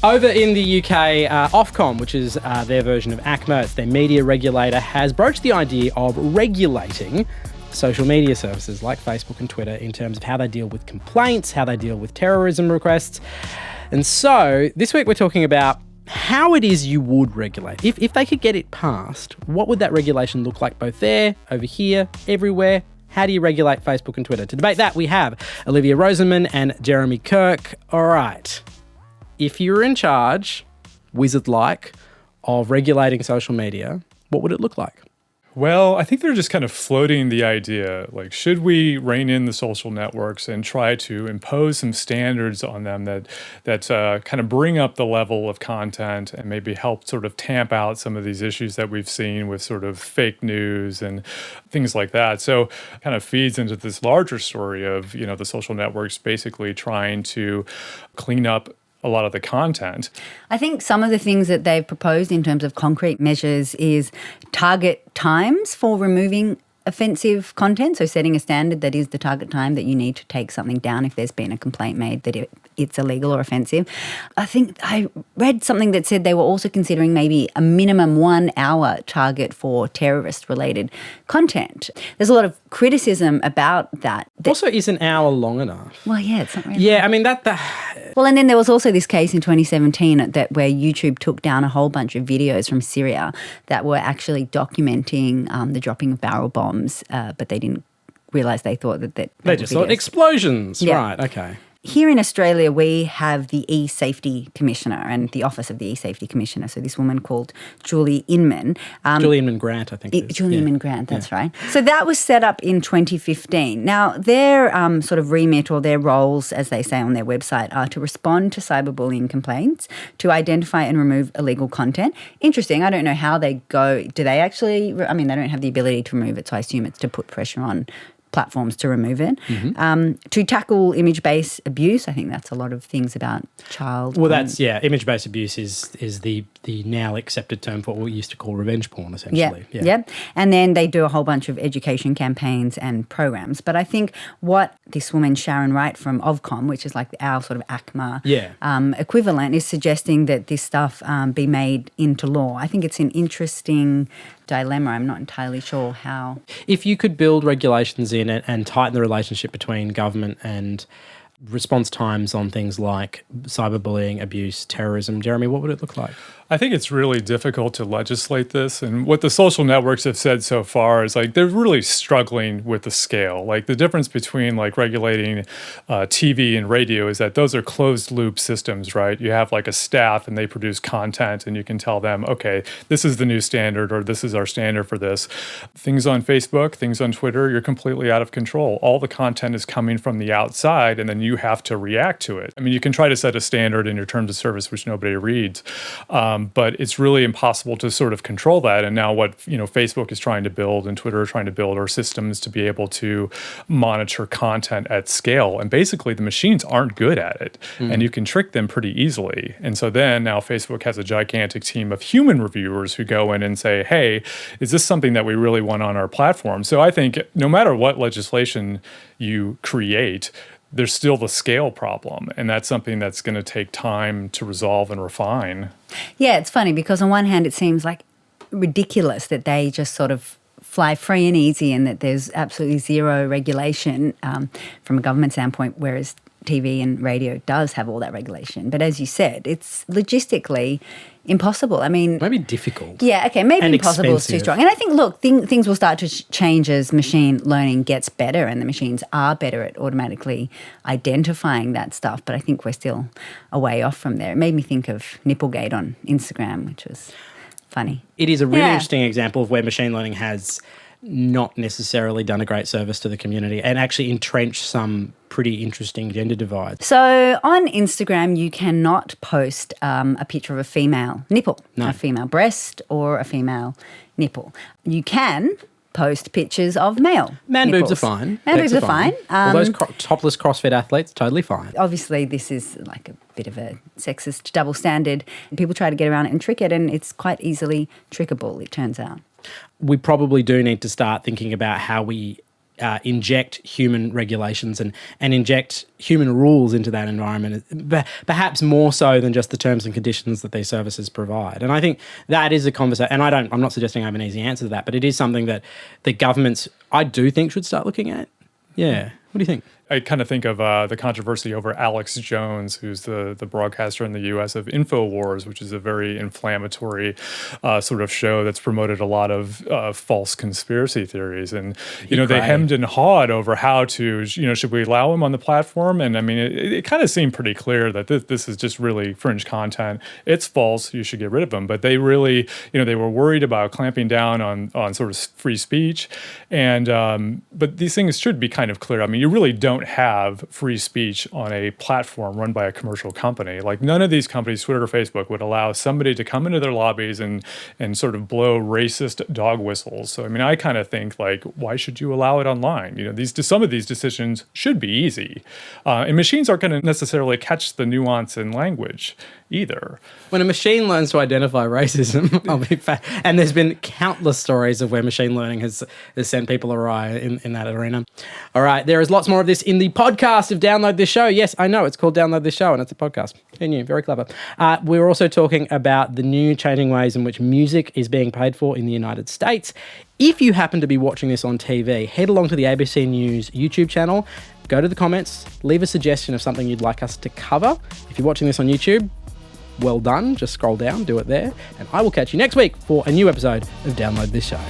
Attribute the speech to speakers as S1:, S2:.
S1: Over in the UK, Ofcom, which is their version of ACMA, it's their media regulator, has broached the idea of regulating social media services like Facebook and Twitter in terms of how they deal with complaints, how they deal with terrorism requests. And so this week we're talking about how it is you would regulate. If they could get it passed, what would that regulation look like both there, over here, everywhere? How do you regulate Facebook and Twitter? To debate that, we have Olivia Rosenman and Jeremy Kirk. All right. If you were in charge, wizard-like, of regulating social media, what would it look like?
S2: Well, I think they're just kind of floating the idea, like, should we rein in the social networks and try to impose some standards on them that kind of bring up the level of content and maybe help sort of tamp out some of these issues that we've seen with sort of fake news and things like that. So it kind of feeds into this larger story of, the social networks basically trying to clean up a lot of the content.
S3: I think some of the things that they've proposed in terms of concrete measures is target times for removing offensive content, so setting a standard that is the target time that you need to take something down if there's been a complaint made that it's illegal or offensive. I think I read something that said they were also considering maybe a minimum 1 hour target for terrorist-related content. There's a lot of criticism about that.
S1: Also, is an hour long enough?
S3: Well, yeah, it's not really.
S1: Yeah, I mean, that.
S3: Well, and then there was also this case in 2017 where YouTube took down a whole bunch of videos from Syria that were actually documenting the dropping of barrel bombs, but they didn't realise they thought that
S1: they just thought explosions. Yeah. Right, okay.
S3: Here in Australia, we have the E-Safety Commissioner and the Office of the E-Safety Commissioner. So this woman called Julie Inman.
S1: Julie Inman-Grant, I think it is.
S3: Julie Inman-Grant, that's right. So that was set up in 2015. Now, their sort of remit or their roles, as they say on their website, are to respond to cyberbullying complaints, to identify and remove illegal content. Interesting. I don't know how they go. Do they actually? I mean, they don't have the ability to remove it, so I assume it's to put pressure on platforms to remove it. Mm-hmm. To tackle image-based abuse, I think that's a lot of things about child.
S1: Well, image-based abuse is the now accepted term for what we used to call revenge porn, essentially.
S3: Yeah. And then they do a whole bunch of education campaigns and programs. But I think what this woman, Sharon Wright from Ofcom, which is like our sort of ACMA equivalent, is suggesting that this stuff be made into law. I think it's an interesting dilemma. I'm not entirely sure how.
S1: If you could build regulations in it and tighten the relationship between government and response times on things like cyberbullying, abuse, terrorism, Jeremy, what would it look like?
S2: I think it's really difficult to legislate this. And what the social networks have said so far is like they're really struggling with the scale. Like the difference between like regulating TV and radio is that those are closed loop systems, right? You have like a staff and they produce content and you can tell them, okay, this is the new standard or this is our standard for this. Things on Facebook, things on Twitter, you're completely out of control. All the content is coming from the outside and then you have to react to it. I mean, you can try to set a standard in your terms of service, which nobody reads. But it's really impossible to sort of control that. And now what Facebook is trying to build and Twitter are trying to build are systems to be able to monitor content at scale. And basically the machines aren't good at it. And you can trick them pretty easily. And so then now Facebook has a gigantic team of human reviewers who go in and say, hey, is this something that we really want on our platform? So I think no matter what legislation you create, there's still the scale problem, and that's something that's going to take time to resolve and refine. Yeah,
S3: it's funny because on one hand it seems like ridiculous that they just sort of fly free and easy and that there's absolutely zero regulation from a government standpoint, whereas TV and radio does have all that regulation. But as you said, it's logistically impossible. I mean,
S1: maybe difficult.
S3: Yeah, okay, maybe
S1: and
S3: impossible
S1: expensive.
S3: Is too strong. And I think, look, things will start to change as machine learning gets better and the machines are better at automatically identifying that stuff. But I think we're still a way off from there. It made me think of Nipplegate on Instagram, which was funny.
S1: It is a really interesting example of where machine learning has not necessarily done a great service to the community and actually entrenched some pretty interesting gender divides.
S3: So on Instagram, you cannot post a picture of a female nipple, a female breast or a female nipple. You can post pictures of male
S1: Man
S3: nipples.
S1: Boobs are fine.
S3: Man boobs are fine.
S1: All those topless CrossFit athletes, totally fine.
S3: Obviously, this is like a bit of a sexist double standard. People try to get around it and trick it, and it's quite easily trickable, it turns out.
S1: We probably do need to start thinking about how we inject human regulations and inject human rules into that environment, perhaps more so than just the terms and conditions that these services provide. And I think that is a conversation, and I'm not suggesting I have an easy answer to that, but it is something that the governments, I do think, should start looking at. Yeah. What do you think?
S2: I kind of think of the controversy over Alex Jones, who's the broadcaster in the U.S. of InfoWars, which is a very inflammatory sort of show that's promoted a lot of false conspiracy theories. And, they hemmed and hawed over how to, should we allow him on the platform? And, I mean, it kind of seemed pretty clear that this is just really fringe content. It's false. You should get rid of him. But they really, they were worried about clamping down on sort of free speech. And but these things should be kind of clear. I mean, you really don't have free speech on a platform run by a commercial company. Like, none of these companies, Twitter or Facebook, would allow somebody to come into their lobbies and sort of blow racist dog whistles. So, I mean, I kind of think, like, why should you allow it online? Some of these decisions should be easy. And machines aren't going to necessarily catch the nuance in language either.
S1: When a machine learns to identify racism, I'll be and there's been countless stories of where machine learning has sent people awry in that arena. All right, there is lots more of this in the podcast of Download This Show. Yes, I know, it's called Download This Show, and it's a podcast. Who knew? Very clever. We're also talking about the new changing ways in which music is being paid for in the United States. If you happen to be watching this on TV, head along to the ABC News YouTube channel, go to the comments, leave a suggestion of something you'd like us to cover. If you're watching this on YouTube, well done. Just scroll down, do it there. And I will catch you next week for a new episode of Download This Show.